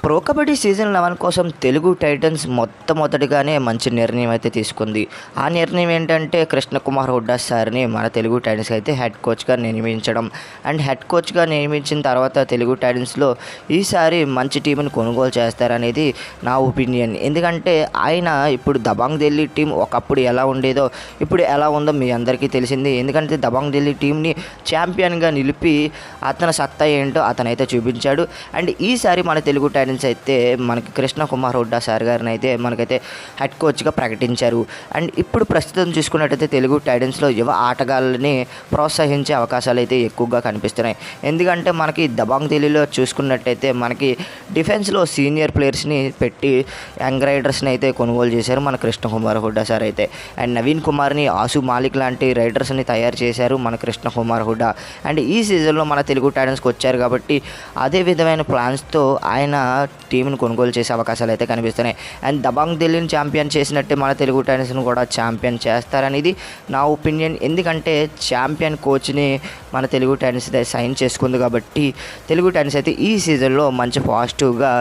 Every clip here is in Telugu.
ప్రో కబడ్డీ సీజన్ 11 కోసం తెలుగు టైటన్స్ మొట్టమొదటిగానే మంచి నిర్ణయం అయితే తీసుకుంది. ఆ నిర్ణయం ఏంటంటే కృష్ణకుమార్ హుడ్డా సార్ని మన తెలుగు టైటన్స్ అయితే హెడ్ కోచ్గా నియమించడం. అండ్ హెడ్ కోచ్గా నియమించిన తర్వాత తెలుగు టైటన్స్లో ఈసారి మంచి టీంని కొనుగోలు చేస్తారనేది నా ఒపీనియన్. ఎందుకంటే ఆయన ఇప్పుడు దబాంగ్ ఢిల్లీ టీం ఒకప్పుడు ఎలా ఉండేదో ఇప్పుడు ఎలా ఉందో మీ అందరికీ తెలిసింది. ఎందుకంటే దబాంగ్ ఢిల్లీ టీంని ఛాంపియన్గా నిలిపి అతని సత్తా ఏంటో అతనైతే చూపించాడు. అండ్ ఈసారి మన తెలుగు టైటన్స్ అయితే మనకి కృష్ణకుమార్ హుడ్డా సార్ గారిని అయితే మనకైతే హెడ్ కోచ్గా ప్రకటించారు. అండ్ ఇప్పుడు ప్రస్తుతం చూసుకున్నట్టయితే తెలుగు టైటన్స్లో యువ ఆటగాళ్ళని ప్రోత్సహించే అవకాశాలు అయితే ఎక్కువగా కనిపిస్తున్నాయి. ఎందుకంటే మనకి దబాంగ్ ఢిల్లీలో చూసుకున్నట్టయితే మనకి డిఫెన్స్లో సీనియర్ ప్లేయర్స్ని పెట్టి యంగ్ రైడర్స్ని అయితే కొనుగోలు చేశారు మన కృష్ణకుమార్ హుడ్డా సార్ అయితే. అండ్ నవీన్ కుమార్ని, ఆసు మాలిక్ లాంటి రైడర్స్ని తయారు చేశారు మన కృష్ణకుమార్ హుడ్డా. అండ్ ఈ సీజన్లో మన తెలుగు టైటన్స్కి వచ్చారు కాబట్టి అదే విధమైన ప్లాన్స్తో ఆయన టీంను కొనుగోలు చేసే అవకాశాలు అయితే కనిపిస్తున్నాయి. అండ్ దబాంగ్ ఢిల్లీని ఛాంపియన్ చేసినట్టే మన తెలుగు టైటన్స్ను కూడా ఛాంపియన్ చేస్తారనేది నా ఒపీనియన్. ఎందుకంటే ఛాంపియన్ కోచ్ని మన తెలుగు టైటన్స్ అయితే సైన్ చేసుకుంది కాబట్టి తెలుగు టైటన్స్ అయితే ఈ సీజన్లో మంచి పాజిటివ్గా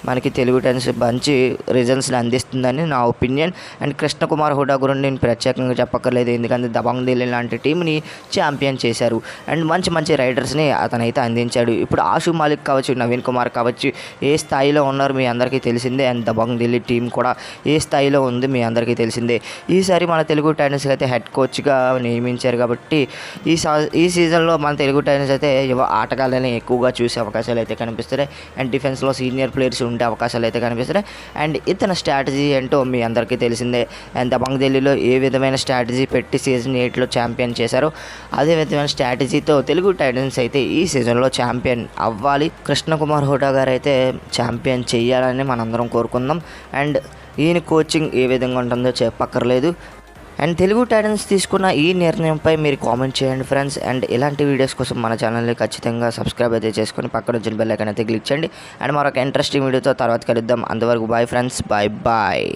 మనకి తెలుగు టైటన్స్ మంచి రిజల్ట్స్ని అందిస్తుందని నా ఒపీనియన్. అండ్ కృష్ణకుమార్ హుడ్డా గురించి నేను ప్రత్యేకంగా చెప్పక్కర్లేదు, ఎందుకంటే దబాంగ్ ఢిల్లీ లాంటి టీంని ఛాంపియన్ చేశారు. అండ్ మంచి మంచి రైడర్స్ని అతనైతే అందించాడు. ఇప్పుడు ఆసు మాలిక్ కావచ్చు, నవీన్ కుమార్ కావచ్చు, ఏ స్థాయిలో ఉన్నారు మీ అందరికీ తెలిసిందే. అండ్ దబాంగ్ ఢిల్లీ టీం కూడా ఏ స్థాయిలో ఉంది మీ అందరికీ తెలిసిందే. ఈసారి మన తెలుగు టైటన్స్కి అయితే హెడ్ కోచ్గా నియమించారు కాబట్టి ఈ సీజన్లో మన తెలుగు టైటన్స్ అయితే యువ ఆటగాళ్ళని ఎక్కువగా చూసే అవకాశాలు అయితే కనిపిస్తున్నాయి. అండ్ డిఫెన్స్లో సీనియర్ ప్లేయర్స్ ఉండే అవకాశాలు అయితే కనిపిస్తున్నాయి. అండ్ ఇతని స్ట్రాటజీ ఏంటో మీ అందరికీ తెలిసిందే. అండ్ దబాంగ్ ఢిల్లీలో ఏ విధమైన స్ట్రాటజీ పెట్టి సీజన్ 8లో ఛాంపియన్ చేశారో అదే విధమైన స్ట్రాటజీతో తెలుగు టైటన్స్ అయితే ఈ సీజన్లో ఛాంపియన్ అవ్వాలి. కృష్ణకుమార్ హుడ్డా గారు అయితే ఛాంపియన్ చేయాలని మనందరం కోరుకుందాం. అండ్ ఈయన కోచింగ్ ఏ విధంగా ఉంటుందో చెప్పక్కర్లేదు. అండ్ తెలుగు టైటన్స్ తీసుకున్న ఈ నిర్ణయంపై మీరు కామెంట్ చేయండి ఫ్రెండ్స్. అండ్ ఇలాంటి వీడియోస్ కోసం మన ఛానల్ని ఖచ్చితంగా సబ్స్క్రైబ్ అయితే చేసుకొని పక్కన వచ్చిన బెల్ ఐకాన్ అయితే క్లిక్ చేయండి. అండ్ మరొక ఇంట్రెస్టింగ్ వీడియోతో తర్వాత కలుద్దాం. అంతవరకు బాయ్ ఫ్రెండ్స్, బాయ్ బాయ్.